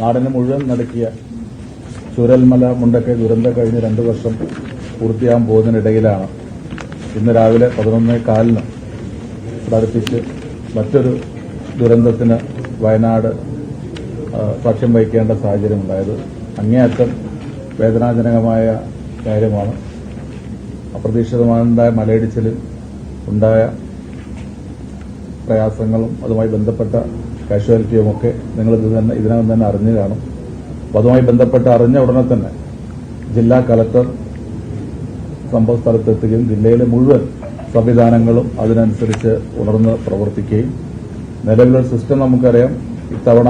നാടിന് മുഴുവൻ നടക്കിയ ചൂരൽമല മുണ്ടക്കൈ ദുരന്തം കഴിഞ്ഞ് 2 വർഷം പൂർത്തിയാകാൻ പോകുന്നതിനിടയിലാണ് ഇന്ന് രാവിലെ 11:15 അടുപ്പിച്ച് മറ്റൊരു ദുരന്തത്തിന് വയനാട് സാക്ഷ്യം വഹിക്കേണ്ട സാഹചര്യമുണ്ടായത്. അങ്ങേയറ്റം വേദനാജനകമായ കാര്യമാണ്. അപ്രതീക്ഷിതമായ മലയിടിച്ചിലിൽ ഉണ്ടായ പ്രയാസങ്ങളും അതുമായി ബന്ധപ്പെട്ട കാഷ്വാലിറ്റിയുമൊക്കെ നിങ്ങൾ ഇതിനകം തന്നെ അറിഞ്ഞു കാണും. അപ്പോൾ അതുമായി ബന്ധപ്പെട്ട് അറിഞ്ഞ ഉടനെ തന്നെ ജില്ലാ കലക്ടർ സംഭവ സ്ഥലത്തെത്തുകയും ജില്ലയിലെ മുഴുവൻ സംവിധാനങ്ങളും അതിനനുസരിച്ച് ഉണർന്ന് പ്രവർത്തിക്കുകയും നിലവിലൊരു സിസ്റ്റം നമുക്കറിയാം. ഇത്തവണ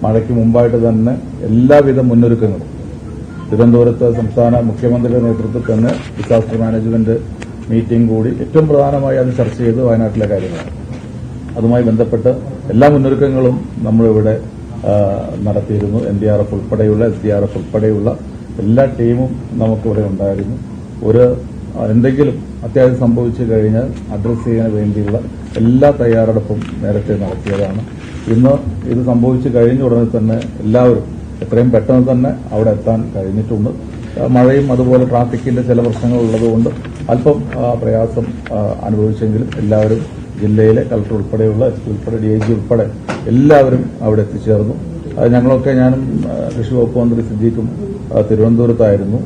മഴയ്ക്ക് മുമ്പായിട്ട് തന്നെ എല്ലാവിധ മുന്നൊരുക്കങ്ങളും തിരുവനന്തപുരത്ത് സംസ്ഥാന മുഖ്യമന്ത്രിയുടെ നേതൃത്വത്തിൽ തന്നെ ഡിസാസ്റ്റർ മാനേജ്മെന്റ് മീറ്റിംഗ് കൂടി ഏറ്റവും പ്രധാനമായി അത് ചർച്ച ചെയ്ത് വയനാട്ടിലെ കാര്യങ്ങളാണ്. അതുമായി ബന്ധപ്പെട്ട് എല്ലാ മുന്നൊരുക്കങ്ങളും നമ്മളിവിടെ നടത്തിയിരുന്നു. NDRF ഉൾപ്പെടെയുള്ള SDRF ഉൾപ്പെടെയുള്ള എല്ലാ ടീമും നമുക്കിവിടെ ഉണ്ടായിരുന്നു. എന്തെങ്കിലും അത്യാവശ്യം സംഭവിച്ചു കഴിഞ്ഞാൽ അഡ്രസ് ചെയ്യാൻ വേണ്ടിയുള്ള എല്ലാ തയ്യാറെടുപ്പും നേരത്തെ നടത്തിയതാണ്. ഇന്ന് ഇത് സംഭവിച്ചു കഴിഞ്ഞ ഉടനെ തന്നെ എല്ലാവരും എത്രയും പെട്ടെന്ന് തന്നെ അവിടെ എത്താൻ കഴിഞ്ഞിട്ടുണ്ട്. മഴയും അതുപോലെ ട്രാഫിക്കിന്റെ ചില പ്രശ്നങ്ങൾ ഉള്ളതുകൊണ്ട് അല്പം പ്രയാസം അനുഭവിച്ചെങ്കിലും എല്ലാവരും ജില്ലയിലെ കളക്ടർ ഉൾപ്പെടെയുള്ള SP ഉൾപ്പെടെ DIG ഉൾപ്പെടെ എല്ലാവരും അവിടെ എത്തിച്ചേർന്നു. ഞങ്ങളൊക്കെ ഞാനും കൃഷി വകുപ്പ് മന്ത്രി സിദ്ദീഖും തിരുവനന്തപുരത്തായിരുന്നു.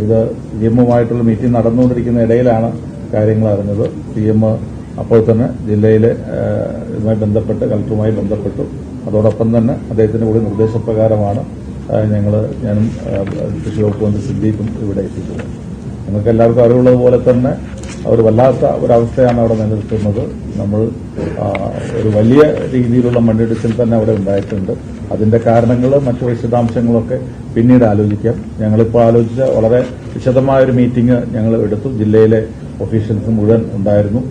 ഇത് CM-ഉമായിട്ടുള്ള മീറ്റിംഗ് നടന്നുകൊണ്ടിരിക്കുന്ന ഇടയിലാണ് കാര്യങ്ങൾ അറിഞ്ഞത്. CM അപ്പോൾ തന്നെ ജില്ലയിലെ ഇതുമായി ബന്ധപ്പെട്ട് കളക്ടറുമായി ബന്ധപ്പെട്ടു. അതോടൊപ്പം തന്നെ അദ്ദേഹത്തിന്റെ കൂടി നിർദ്ദേശപ്രകാരമാണ് ഞാനും കൃഷി വകുപ്പ് മന്ത്രി സിദ്ദീഖും ഇവിടെ എത്തിച്ചത്. നിങ്ങൾക്ക് എല്ലാവർക്കും അറിവുള്ളതുപോലെ തന്നെ ഒരു വല്ലാത്ത ഒരവസ്ഥയാണ് അവിടെ നിലനിൽക്കുന്നത്. നമ്മൾ ഒരു വലിയ രീതിയിലുള്ള മണ്ണിടിച്ചിൽ തന്നെ അവിടെ ഉണ്ടായിട്ടുണ്ട്. അതിന്റെ കാരണങ്ങൾ മറ്റു വിശദാംശങ്ങളൊക്കെ പിന്നീട് ആലോചിക്കാം. ഞങ്ങളിപ്പോൾ ആലോചിച്ച വളരെ വിശദമായൊരു മീറ്റിംഗ് ഞങ്ങൾ എടുത്തു. ജില്ലയിലെ ഒഫീഷ്യൽസ് മുഴുവൻ ഉണ്ടായിരുന്നു.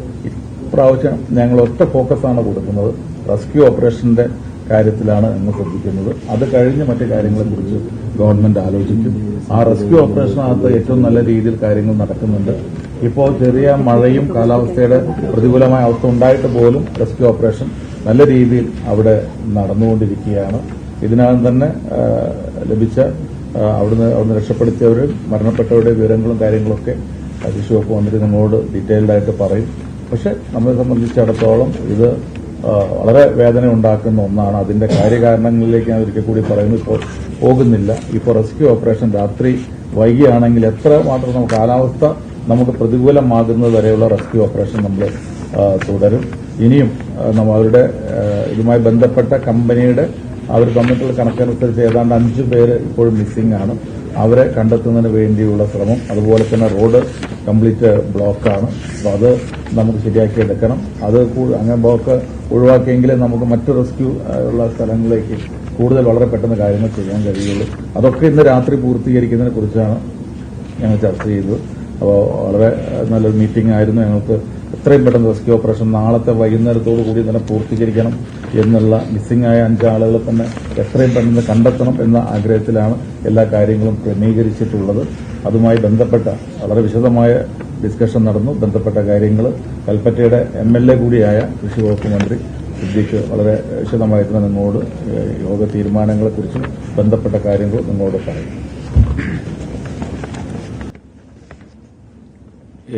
ഇപ്രാവശ്യം ഞങ്ങൾ ഒറ്റ ഫോക്കസാണ് കൊടുക്കുന്നത്. റെസ്ക്യൂ ഓപ്പറേഷന്റെ കാര്യത്തിലാണ് ഞങ്ങൾ ശ്രദ്ധിക്കുന്നത്. അത് കഴിഞ്ഞ് മറ്റു കാര്യങ്ങളെക്കുറിച്ച് ഗവൺമെന്റ് ആലോചിക്കും. ആ റെസ്ക്യൂ ഓപ്പറേഷനകത്ത് ഏറ്റവും നല്ല രീതിയിൽ കാര്യങ്ങൾ നടക്കുന്നുണ്ട്. ഇപ്പോൾ ചെറിയ മഴയും കാലാവസ്ഥയുടെ പ്രതികൂലമായ അവസ്ഥ ഉണ്ടായിട്ട് പോലും റെസ്ക്യൂ ഓപ്പറേഷൻ നല്ല രീതിയിൽ അവിടെ നടന്നുകൊണ്ടിരിക്കുകയാണ്. ഇതിനകം തന്നെ ലഭിച്ച അവിടുന്ന് രക്ഷപ്പെടുത്തിയവരും മരണപ്പെട്ടവരുടെ വിവരങ്ങളും കാര്യങ്ങളൊക്കെ കൃഷി വകുപ്പ് മന്ത്രി നമ്മളോട് ഡീറ്റെയിൽഡായിട്ട് പറയും. പക്ഷെ നമ്മളെ സംബന്ധിച്ചിടത്തോളം ഇത് വളരെ വേദന ഉണ്ടാക്കുന്ന ഒന്നാണ്. അതിന്റെ കാര്യകാരണങ്ങളിലേക്ക് ഞാൻ ഒരിക്കൽ കൂടി പറയുന്നു. ഇപ്പോൾ പോകുന്നില്ല. ഇപ്പോൾ റെസ്ക്യൂ ഓപ്പറേഷൻ രാത്രി വൈകിയാണെങ്കിൽ എത്ര മാത്രം കാലാവസ്ഥ നമുക്ക് പ്രതികൂലമാകുന്നത് വരെയുള്ള റെസ്ക്യൂ ഓപ്പറേഷൻ നമ്മൾ തുടരും. ഇനിയും അവരുടെ ഇതുമായി ബന്ധപ്പെട്ട കമ്പനിയുടെ അവർ തന്നിട്ടുള്ള കണക്കനുസരിച്ച് ഏതാണ്ട് 5 പേര് ഇപ്പോഴും മിസ്സിംഗ് ആണ്. അവരെ കണ്ടെത്തുന്നതിന് വേണ്ടിയുള്ള ശ്രമം. അതുപോലെ തന്നെ റോഡ് കംപ്ലീറ്റ് ബ്ലോക്കാണ്. അപ്പോൾ അത് നമുക്ക് ശരിയാക്കി എടുക്കണം. അത് അങ്ങനെ ബ്ലോക്ക് ഒഴിവാക്കിയെങ്കിലേ നമുക്ക് മറ്റ് റെസ്ക്യൂ ഉള്ള സ്ഥലങ്ങളിലേക്ക് കൂടുതൽ വളരെ പെട്ടെന്ന് കാര്യങ്ങൾ ചെയ്യാൻ കഴിയുള്ളൂ. അതൊക്കെ ഇന്ന് രാത്രി പൂർത്തീകരിക്കുന്നതിനെ കുറിച്ചാണ് ഞങ്ങൾ ചർച്ച ചെയ്തത്. അപ്പോൾ വളരെ നല്ലൊരു മീറ്റിംഗ് ആയിരുന്നു. ഞങ്ങൾക്ക് എത്രയും പെട്ടെന്ന് റെസ്ക്യൂ ഓപ്പറേഷൻ നാളത്തെ വൈകുന്നേരത്തോടു കൂടി തന്നെ പൂർത്തീകരിക്കണം എന്നുള്ള മിസ്സിംഗ് ആയ 5 ആളുകളെ തന്നെ എത്രയും പെട്ടെന്ന് കണ്ടെത്തണം എന്ന ആഗ്രഹത്തിലാണ് എല്ലാ കാര്യങ്ങളും ക്രമീകരിച്ചിട്ടുള്ളത്. അതുമായി ബന്ധപ്പെട്ട വളരെ വിശദമായ ഡിസ്കഷൻ നടന്നു. ബന്ധപ്പെട്ട കാര്യങ്ങൾ കൽപ്പറ്റയുടെ MLA കൂടിയായ കൃഷി വകുപ്പ് മന്ത്രി സിദ്ദീഖ് വളരെ വിശദമായിട്ട് നിങ്ങളോട് യോഗ തീരുമാനങ്ങളെക്കുറിച്ചും ബന്ധപ്പെട്ട കാര്യങ്ങൾ നിങ്ങളോട് പറയും.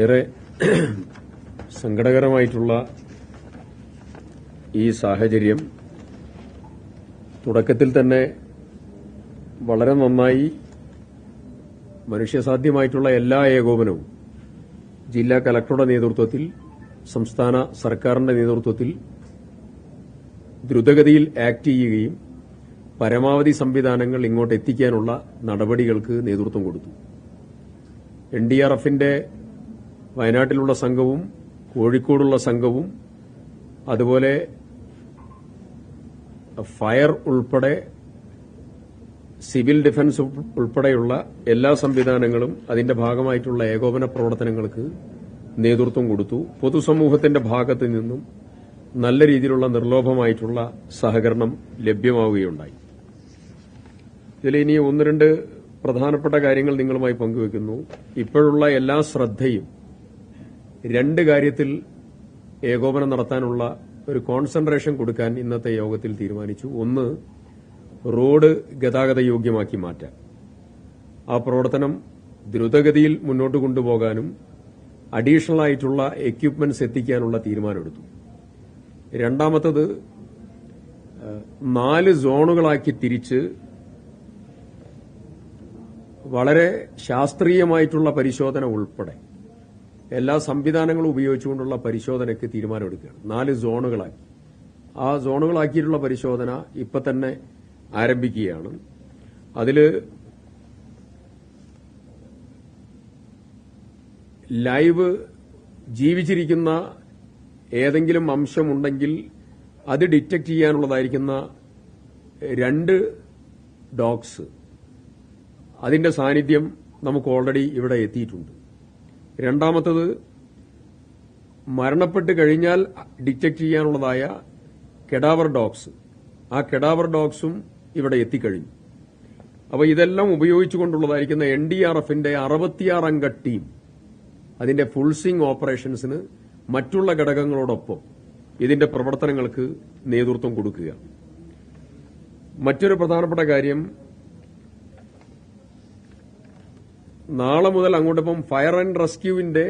ഏറെ സങ്കടകരമായിട്ടുള്ള ഈ സാഹചര്യം തുടക്കത്തിൽ തന്നെ വളരെ നന്നായി മനുഷ്യസാധ്യമായിട്ടുള്ള എല്ലാ ഏകോപനവും ജില്ലാ കലക്ടറുടെ നേതൃത്വത്തിൽ സംസ്ഥാന സർക്കാരിന്റെ നേതൃത്വത്തിൽ ദ്രുതഗതിയിൽ ആക്ട് ചെയ്യുകയും പരമാവധി സംവിധാനങ്ങൾ ഇങ്ങോട്ട് എത്തിക്കാനുള്ള നടപടികൾക്ക് നേതൃത്വം കൊടുത്തു. NDRFന്റെ വയനാട്ടിലുള്ള സംഘവും കോഴിക്കോടുള്ള സംഘവും അതുപോലെ ഫയർ ഉൾപ്പെടെ സിവിൽ ഡിഫൻസ് ഉൾപ്പെടെയുള്ള എല്ലാ സംവിധാനങ്ങളും അതിന്റെ ഭാഗമായിട്ടുള്ള ഏകോപന പ്രവർത്തനങ്ങൾക്ക് നേതൃത്വം കൊടുത്തു. പൊതുസമൂഹത്തിന്റെ ഭാഗത്തു നിന്നും നല്ല രീതിയിലുള്ള നിർലോഭമായിട്ടുള്ള സഹകരണം ലഭ്യമാവുകയുണ്ടായി. ഇതിൽ ഇനി 1-2 പ്രധാനപ്പെട്ട കാര്യങ്ങൾ നിങ്ങളുമായി പങ്കുവയ്ക്കുന്നു. ഇപ്പോഴുള്ള എല്ലാ ശ്രദ്ധയും 2 കാര്യത്തിൽ ഏകോപനം നടത്താനുള്ള ഒരു കോൺസെൻട്രേഷൻ കൊടുക്കാൻ ഇന്നത്തെ യോഗത്തിൽ തീരുമാനിച്ചു. ഒന്ന്, റോഡ് ഗതാഗത യോഗ്യമാക്കി മാറ്റാൻ. ആ പ്രവർത്തനം ദ്രുതഗതിയിൽ മുന്നോട്ട് കൊണ്ടുപോകാനും അഡീഷണൽ ആയിട്ടുള്ള എക്യുപ്മെന്റ്സ് എത്തിക്കാനുള്ള തീരുമാനമെടുത്തു. രണ്ടാമത്തത് 4 സോണുകളാക്കി തിരിച്ച് വളരെ ശാസ്ത്രീയമായിട്ടുള്ള പരിശോധന ഉൾപ്പെടെ എല്ലാ സംവിധാനങ്ങളും ഉപയോഗിച്ചുകൊണ്ടുള്ള പരിശോധനയ്ക്ക് തീരുമാനമെടുക്കുകയാണ്. 4 സോണുകളാക്കി. ആ സോണുകളാക്കിയിട്ടുള്ള പരിശോധന ഇപ്പൊ തന്നെ ആരംഭിക്കുകയാണ്. അതിൽ ലൈവ് ജീവിച്ചിരിക്കുന്ന ഏതെങ്കിലും അംശമുണ്ടെങ്കിൽ അത് ഡിറ്റക്ട് ചെയ്യാനുള്ളതായിരിക്കുന്ന 2 ഡോഗ്സ്, അതിന്റെ സാന്നിധ്യം നമുക്ക് ഓൾറെഡി ഇവിടെ എത്തിയിട്ടുണ്ട്. രണ്ടാമത്തത്, മരണപ്പെട്ട് കഴിഞ്ഞാൽ ഡിറ്റക്ട് ചെയ്യാനുള്ളതായ കെഡാവർ ഡോഗ്സ്, ആ കെഡാവർ ഡോഗ്സും ഇവിടെ എത്തിക്കഴിഞ്ഞു. അപ്പോൾ ഇതെല്ലാം ഉപയോഗിച്ചുകൊണ്ടുള്ളതായിരിക്കുന്ന NDRFന്റെ 66 അംഗ ടീം അതിന്റെ ഫുൾ സ്വിംഗ് ഓപ്പറേഷൻസിന് മറ്റുള്ള ഘടകങ്ങളോടൊപ്പം ഇതിന്റെ പ്രവർത്തനങ്ങൾക്ക് നേതൃത്വം കൊടുക്കുക. മറ്റൊരു പ്രധാനപ്പെട്ട കാര്യം, നാളെ മുതൽ അങ്ങോട്ടിപ്പം ഫയർ ആൻഡ് റെസ്ക്യൂവിന്റെ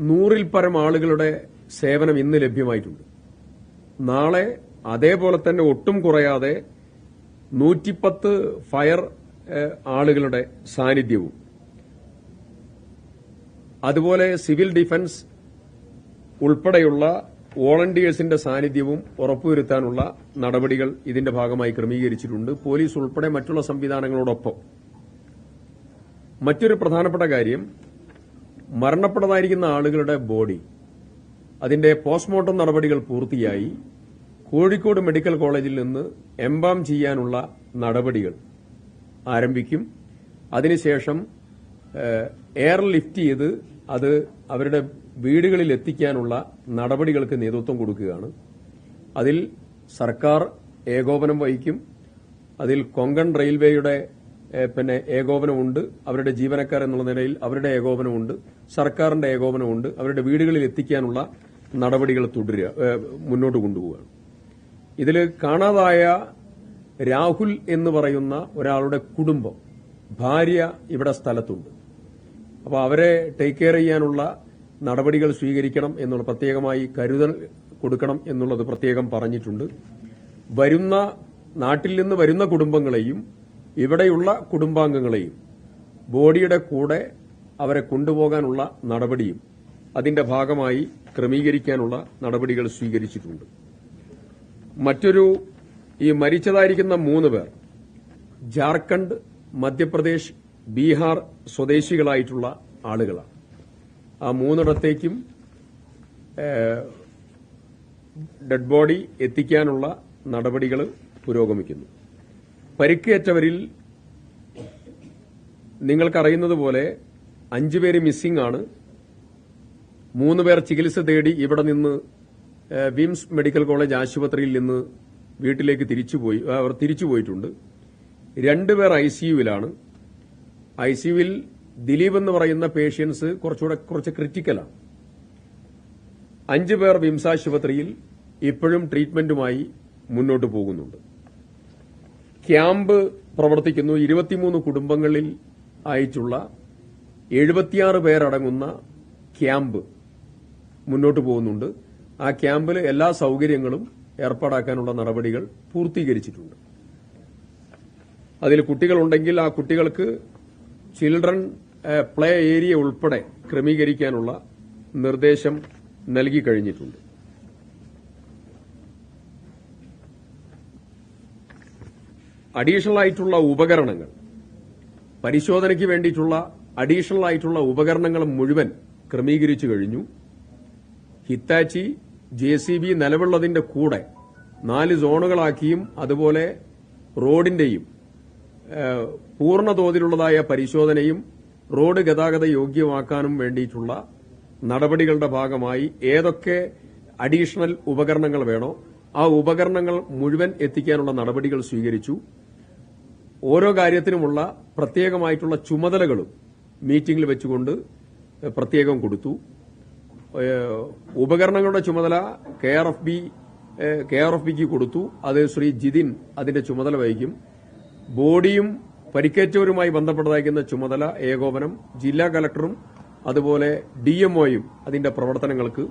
100-ൽ പരം ആളുകളുടെ സേവനം ഇന്ന് ലഭ്യമായിട്ടുണ്ട്. നാളെ അതേപോലെ തന്നെ ഒട്ടും കുറയാതെ 110 ഫയർ ആളുകളുടെ സാന്നിധ്യവും അതുപോലെ സിവിൽ ഡിഫൻസ് ഉൾപ്പെടെയുള്ള വോളണ്ടിയേഴ്സിന്റെ സാന്നിധ്യവും ഉറപ്പുവരുത്താനുള്ള നടപടികൾ ഇതിന്റെ ഭാഗമായി ക്രമീകരിച്ചിട്ടുണ്ട്. പോലീസ് ഉൾപ്പെടെ മറ്റുള്ള സംവിധാനങ്ങളോടൊപ്പം. മറ്റൊരു പ്രധാനപ്പെട്ട കാര്യം, മരണപ്പെട്ടതായിരിക്കുന്ന ആളുകളുടെ ബോഡി അതിന്റെ പോസ്റ്റ്മോർട്ടം നടപടികൾ പൂർത്തിയായി കോഴിക്കോട് മെഡിക്കൽ കോളേജിൽ നിന്ന് എംബാം ചെയ്യാനുള്ള നടപടികൾ ആരംഭിക്കും. അതിനുശേഷം എയർ ലിഫ്റ്റ് ചെയ്ത് അത് അവരുടെ വീടുകളിൽ എത്തിക്കാനുള്ള നടപടികൾക്ക് നേതൃത്വം കൊടുക്കുകയാണ്. അതിൽ സർക്കാർ ഏകോപനം വഹിക്കും. അതിൽ കൊങ്കൺ റെയിൽവേയുടെ ഏകോപനമുണ്ട്. അവരുടെ ജീവനക്കാർ എന്നുള്ള നിലയിൽ അവരുടെ ഏകോപനമുണ്ട്. സർക്കാരിന്റെ ഏകോപനമുണ്ട്. അവരുടെ വീടുകളിൽ എത്തിക്കാനുള്ള നടപടികൾ മുന്നോട്ട് കൊണ്ടുപോവുകയാണ്. ഇതിൽ കാണാതായ രാഹുൽ എന്ന് പറയുന്ന ഒരാളുടെ കുടുംബം, ഭാര്യ ഇവിടെ സ്ഥലത്തുണ്ട്. അപ്പോൾ അവരെ ടേക്ക് കെയർ ചെയ്യാനുള്ള നടപടികൾ സ്വീകരിക്കണം എന്നുള്ള പ്രത്യേകമായി കരുതൽ കൊടുക്കണം എന്നുള്ളത് പ്രത്യേകം പറഞ്ഞിട്ടുണ്ട്. നാട്ടിൽ നിന്ന് വരുന്ന കുടുംബങ്ങളെയും ഇവിടെയുള്ള കുടുംബാംഗങ്ങളെയും ബോഡിയുടെ കൂടെ അവരെ കൊണ്ടുപോകാനുള്ള നടപടിയും അതിന്റെ ഭാഗമായി ക്രമീകരിക്കാനുള്ള നടപടികൾ സ്വീകരിച്ചിട്ടുണ്ട്. ഈ മരിച്ചതായിരിക്കുന്ന 3 പേർ ജാർഖണ്ഡ്, മധ്യപ്രദേശ്, ബീഹാർ സ്വദേശികളായിട്ടുള്ള ആളുകളാണ്. ആ 3ഇടത്തേക്കും ഡെഡ് ബോഡി എത്തിക്കാനുള്ള നടപടികൾ പുരോഗമിക്കുന്നു. പരിക്കേറ്റവരിൽ നിങ്ങൾക്കറിയുന്നതുപോലെ 5 പേര് മിസ്സിംഗ് ആണ്. 3 പേർ ചികിത്സ തേടി ഇവിടെ നിന്ന് വിംസ് മെഡിക്കൽ കോളേജ് ആശുപത്രിയിൽ നിന്ന് വീട്ടിലേക്ക് തിരിച്ചുപോയിട്ടുണ്ട്. 2 പേർ ICUവിലാണ്. ICUവിൽ ദിലീപ് എന്ന് പറയുന്ന പേഷ്യൻസ് കുറച്ച് ക്രിറ്റിക്കലാണ്. 5 പേർ വിംസ് ആശുപത്രിയിൽ ഇപ്പോഴും ട്രീറ്റ്മെന്റുമായി മുന്നോട്ട് പോകുന്നുണ്ട്. ക്യാമ്പ് പ്രവർത്തിക്കുന്നു. 23 കുടുംബങ്ങളിൽ ആയിട്ടുള്ള 76 പേരടങ്ങുന്ന ക്യാമ്പ് മുന്നോട്ട് പോകുന്നുണ്ട്. ആ ക്യാമ്പിൽ എല്ലാ സൌകര്യങ്ങളും ഏർപ്പാടാക്കാനുള്ള നടപടികൾ പൂർത്തീകരിച്ചിട്ടുണ്ട്. അതിൽ കുട്ടികളുണ്ടെങ്കിൽ ആ കുട്ടികൾക്ക് ചിൽഡ്രൻ പ്ലേ ഏരിയ ഉൾപ്പെടെ ക്രമീകരിക്കാനുള്ള നിർദ്ദേശം നൽകി കഴിഞ്ഞിട്ടുണ്ട്. അഡീഷണൽ ആയിട്ടുള്ള ഉപകരണങ്ങൾ, പരിശോധനയ്ക്ക് വേണ്ടിയിട്ടുള്ള അഡീഷണൽ ആയിട്ടുള്ള ഉപകരണങ്ങൾ മുഴുവൻ ക്രമീകരിച്ചു കഴിഞ്ഞു. ഹിറ്റാച്ചി, JCB നിലവിലുള്ളതിന്റെ കൂടെ 4 സോണുകളാക്കിയും അതുപോലെ റോഡിന്റെയും പൂർണ്ണ തോതിലുള്ളതായ പരിശോധനയും റോഡ് ഗതാഗത യോഗ്യമാക്കാനും വേണ്ടിയിട്ടുള്ള നടപടികളുടെ ഭാഗമായി ഏതൊക്കെ അഡീഷണൽ ഉപകരണങ്ങൾ വേണോ ആ ഉപകരണങ്ങൾ മുഴുവൻ എത്തിക്കാനുള്ള നടപടികൾ സ്വീകരിച്ചു. ഓരോ കാര്യത്തിനുമുള്ള പ്രത്യേകമായിട്ടുള്ള ചുമതലകളും മീറ്റിംഗിൽ വെച്ചുകൊണ്ട് പ്രത്യേകം കൊടുത്തു. ഉപകരണങ്ങളുടെ ചുമതല KRFBക്ക് കൊടുത്തു. അത് ശ്രീ ജിതിൻ അതിന്റെ ചുമതല വഹിക്കും. ബോഡിയും പരിക്കേറ്റവരുമായി ബന്ധപ്പെട്ടതായിരിക്കുന്ന ചുമതല ഏകോപനം ജില്ലാ കലക്ടറും അതുപോലെ DMOയും അതിന്റെ പ്രവർത്തനങ്ങൾക്ക്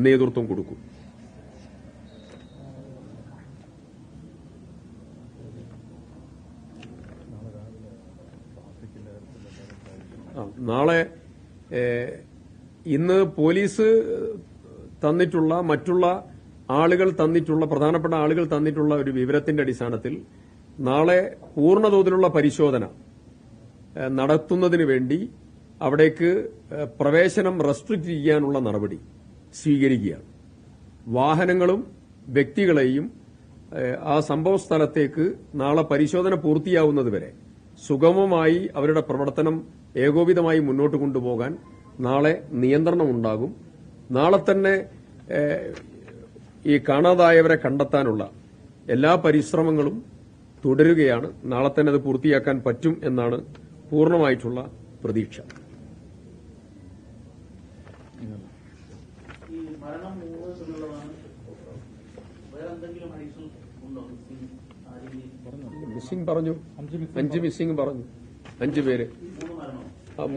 നേതൃത്വം കൊടുക്കും. നാളെ ഇന്ന് പോലീസ് തന്നിട്ടുള്ള മറ്റുള്ള ആളുകൾ തന്നിട്ടുള്ള പ്രധാനപ്പെട്ട ആളുകൾ തന്നിട്ടുള്ള ഒരു വിവരത്തിന്റെ അടിസ്ഥാനത്തിൽ നാളെ പൂർണ്ണതോതിലുള്ള പരിശോധന നടത്തുന്നതിന് വേണ്ടി അവിടേക്ക് പ്രവേശനം റെസ്ട്രിക്റ്റ് ചെയ്യാനുള്ള നടപടി സ്വീകരിക്കുകയാണ്. വാഹനങ്ങളും വ്യക്തികളെയും ആ സംഭവ സ്ഥലത്തേക്ക് നാളെ പരിശോധന പൂർത്തിയാവുന്നതുവരെ സുഗമമായി അവരുടെ പ്രവർത്തനം ഏകോപിതമായി മുന്നോട്ട് കൊണ്ടുപോകാൻ നാളെ നിയന്ത്രണമുണ്ടാകും. നാളെ തന്നെ ഈ കാണാതായവരെ കണ്ടെത്താനുള്ള എല്ലാ പരിശ്രമങ്ങളും തുടരുകയാണ്. നാളെ തന്നെ അത് പൂർത്തിയാക്കാൻ പറ്റും എന്നാണ് പൂർണ്ണമായിട്ടുള്ള പ്രതീക്ഷ. മിസ്സിംഗ് പറഞ്ഞു, 5 മിസ്സിംഗ് പറഞ്ഞു, 5 പേര്,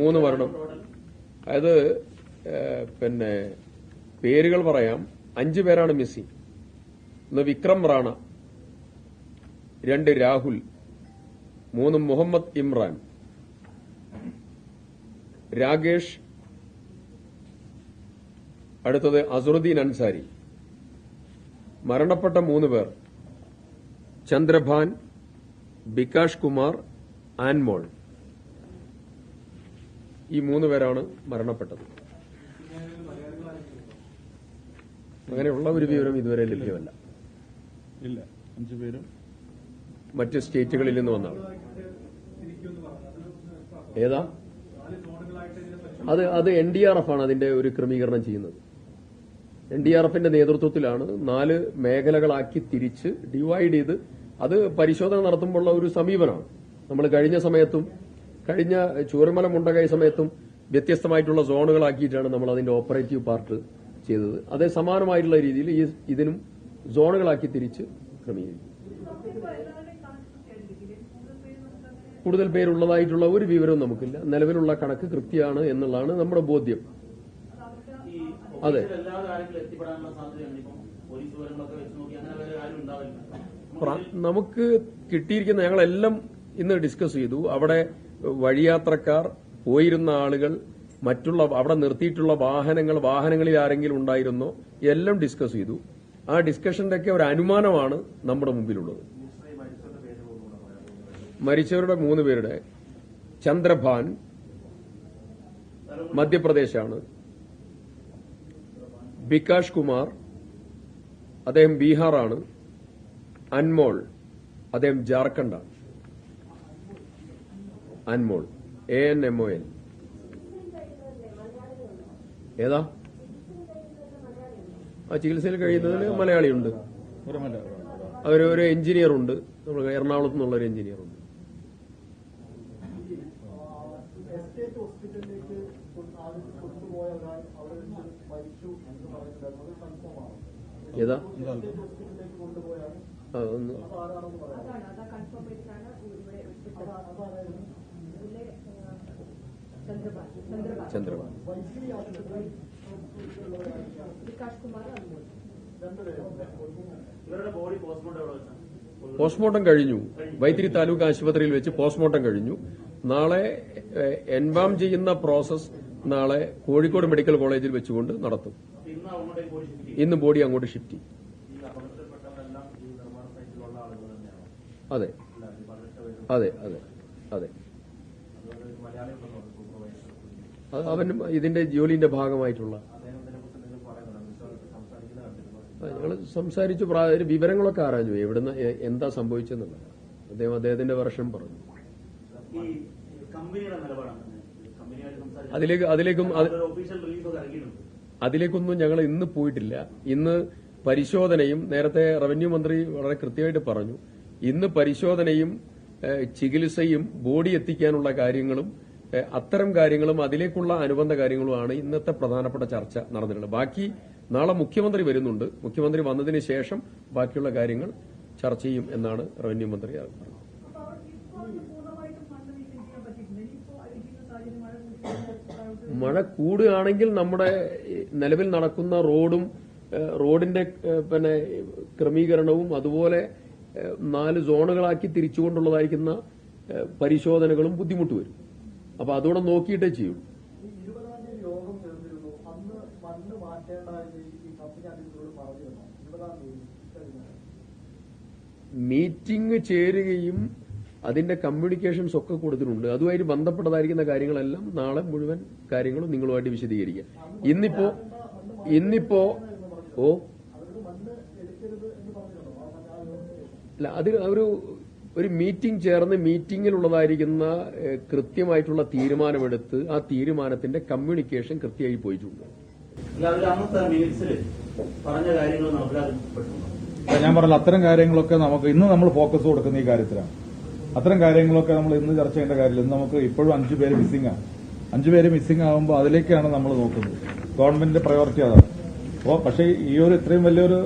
3 മരണം. അതായത് പിന്നെ പേരുകൾ പറയാം. 5 പേരാണ് മിസ്സിംഗ്. 1 വിക്രം റാണ, 2 രാഹുൽ, 3 മുഹമ്മദ് ഇമ്രാൻ, രാകേഷ്, അടുത്തത് അസറുദ്ദീൻ അൻസാരി. മരണപ്പെട്ട 3 പേർ ചന്ദ്രഭാൻ, ബികാഷ് കുമാർ, ആൻമോൾ. ഈ 3 പേരാണ് മരണപ്പെട്ടത്. അങ്ങനെയുള്ള ഒരു വിവരം ഇതുവരെ ലഭ്യമല്ല. 5 പേരും മറ്റ് സ്റ്റേറ്റുകളിൽ നിന്ന് വന്നാണ്. ഏതാ? അത് NDRF ആണ് അതിന്റെ ഒരു ക്രമീകരണം ചെയ്യുന്നത്. NDRFന്റെ നേതൃത്വത്തിലാണ് 4 മേഖലകളാക്കി തിരിച്ച് ഡിവൈഡ് ചെയ്ത് അത് പരിശോധന നടത്തുമ്പോഴുള്ള ഒരു സമീപനമാണ്. നമ്മൾ കഴിഞ്ഞ ചൂരമല മുണ്ടകൈ സമയത്തും വ്യത്യസ്തമായിട്ടുള്ള സോണുകളാക്കിയിട്ടാണ് നമ്മൾ അതിന്റെ ഓപ്പറേറ്റീവ് പാർട്ട് ചെയ്തത്. അതേ സമാനമായിട്ടുള്ള രീതിയിൽ ഇതിനും സോണുകളാക്കി തിരിച്ച് ക്രമീകരിക്കും. കൂടുതൽ പേരുള്ളതായിട്ടുള്ള ഒരു വിവരവും നമുക്കില്ല. നിലവിലുള്ള കണക്ക് കൃത്യമാണ് എന്നുള്ളതാണ് നമ്മുടെ ബോധ്യം. അതെ, നമുക്ക് കിട്ടിയിരിക്കുന്ന ഞങ്ങളെല്ലാം ഇന്ന് ഡിസ്കസ് ചെയ്തു. അവിടെ വഴിയാത്രക്കാർ, പോയിരുന്ന ആളുകൾ, മറ്റുള്ള അവിടെ നിർത്തിയിട്ടുള്ള വാഹനങ്ങളിൽ ആരെങ്കിലും ഉണ്ടായിരുന്നോ എല്ലാം ഡിസ്കസ് ചെയ്തു. ആ ഡിസ്കഷന്റെയൊക്കെ ഒരു അനുമാനമാണ് നമ്മുടെ മുമ്പിലുള്ളത്. മരിച്ചവരുടെ 3 പേരുടെ ചന്ദ്രഭാൻ മധ്യപ്രദേശാണ്, ബികാഷ് കുമാർ അദ്ദേഹം ബീഹാറാണ്, അൻമോൾ അദ്ദേഹം ജാർഖണ്ഡാണ്. അൻമോൾ ANMOL. ഏതാ? ആ ചികിത്സയിൽ കഴിയുന്നതിന് മലയാളിയുണ്ട്. ഒരു എഞ്ചിനീയർ ഉണ്ട്. നമ്മൾ എറണാകുളത്ത് നിന്നുള്ള ഒരു എഞ്ചിനീയർ ഉണ്ട്. ഏതാ? ചന്ദ്രബാബു. പോസ്റ്റ്മോർട്ടം കഴിഞ്ഞു. വൈത്തിരി താലൂക്ക് ആശുപത്രിയിൽ വെച്ച് പോസ്റ്റ്മോർട്ടം കഴിഞ്ഞു. നാളെ എൻബാം ചെയ്യുന്ന പ്രോസസ് നാളെ കോഴിക്കോട് മെഡിക്കൽ കോളേജിൽ വെച്ചുകൊണ്ട് നടത്തും. ഇന്ന് ബോഡി അങ്ങോട്ട് ഷിഫ്റ്റ് ചെയ്യും. അതെ അതെ അതെ അതെ അവനും ഇതിന്റെ ജോലിന്റെ ഭാഗമായിട്ടുള്ള ഞങ്ങൾ സംസാരിച്ചു. വിവരങ്ങളൊക്കെ ആരാഞ്ഞു, എവിടുന്ന് എന്താ സംഭവിച്ചെന്നുള്ളത്. അദ്ദേഹത്തിന്റെ വെർഷൻ പറഞ്ഞു. അതിലേക്കൊന്നും ഞങ്ങൾ ഇന്ന് പോയിട്ടില്ല. ഇന്ന് പരിശോധനയും, നേരത്തെ റവന്യൂ മന്ത്രി വളരെ കൃത്യമായിട്ട് പറഞ്ഞു, ഇന്ന് പരിശോധനയും ചികിത്സയും ബോഡി എത്തിക്കാനുള്ള കാര്യങ്ങളും അത്തരം കാര്യങ്ങളും അതിലേക്കുള്ള അനുബന്ധ കാര്യങ്ങളുമാണ് ഇന്നത്തെ പ്രധാനപ്പെട്ട ചർച്ച നടന്നിട്ടുള്ളത്. ബാക്കി നാളെ മുഖ്യമന്ത്രി വരുന്നുണ്ട്. മുഖ്യമന്ത്രി വന്നതിന് ശേഷം ബാക്കിയുള്ള കാര്യങ്ങൾ ചർച്ച ചെയ്യും എന്നാണ് റവന്യൂ മന്ത്രി പറഞ്ഞത്. മഴ കൂടുകയാണെങ്കിൽ നമ്മുടെ നിലവിൽ നടക്കുന്ന റോഡിന്റെ ക്രമീകരണവും അതുപോലെ 4 സോണുകളാക്കി തിരിച്ചുകൊണ്ടുള്ളതായിരിക്കുന്ന പരിശോധനകളും ബുദ്ധിമുട്ട് വരും. അപ്പൊ അതോടെ നോക്കിയിട്ടേ ചെയ്യൂ. മീറ്റിംഗ് ചേരുകയും അതിന്റെ കമ്മ്യൂണിക്കേഷൻസ് ഒക്കെ കൊടുത്തിട്ടുണ്ട്. അതുമായിട്ട് ബന്ധപ്പെട്ടതായിരിക്കുന്ന കാര്യങ്ങളെല്ലാം നാളെ മുഴുവൻ കാര്യങ്ങളും നിങ്ങളുമായിട്ട് വിശദീകരിക്കുക. ഇന്നിപ്പോ അല്ല, അത് ഒരു മീറ്റിംഗ് ചേർന്ന് മീറ്റിംഗിലുള്ളതായിരിക്കുന്ന കൃത്യമായിട്ടുള്ള തീരുമാനമെടുത്ത് ആ തീരുമാനത്തിന്റെ കമ്മ്യൂണിക്കേഷൻ കൃത്യമായി പോയിട്ടുണ്ട്. ഞാൻ പറഞ്ഞ അത്തരം കാര്യങ്ങളൊക്കെ നമുക്ക് ഇന്ന് നമ്മൾ ഫോക്കസ് കൊടുക്കുന്ന ഈ കാര്യത്തിലാണ്. അത്തരം കാര്യങ്ങളൊക്കെ നമ്മൾ ഇന്ന് ചർച്ച ചെയ്യേണ്ട കാര്യമില്ല. ഇന്ന് നമുക്ക് ഇപ്പോഴും 5 പേര് മിസ്സിംഗ് ആണ്. 5 പേര് മിസ്സിംഗ് ആകുമ്പോൾ അതിലേക്കാണ് നമ്മൾ നോക്കുന്നത്. ഗവൺമെന്റിന്റെ പ്രയോറിറ്റി അതാണ്. പക്ഷേ ഈ ഒരു ഇത്രയും വലിയൊരു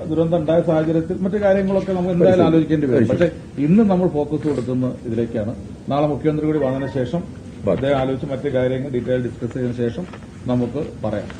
ദുരന്തം ഉണ്ടായ സാഹചര്യത്തിൽ മറ്റു കാര്യങ്ങളൊക്കെ നമുക്ക് എന്തായാലും ആലോചിക്കേണ്ടി വരും. പക്ഷേ ഇന്ന് നമ്മൾ ഫോക്കസ് കൊടുക്കുന്ന ഇതിലേക്കാണ്. നാളെ മുഖ്യമന്ത്രി കൂടി വന്നതിന് ശേഷം അദ്ദേഹം ആലോചിച്ച് മറ്റു കാര്യങ്ങൾ ഡീറ്റെയിൽ ഡിസ്കസ് ചെയ്തതിനു ശേഷം നമുക്ക് പറയാം.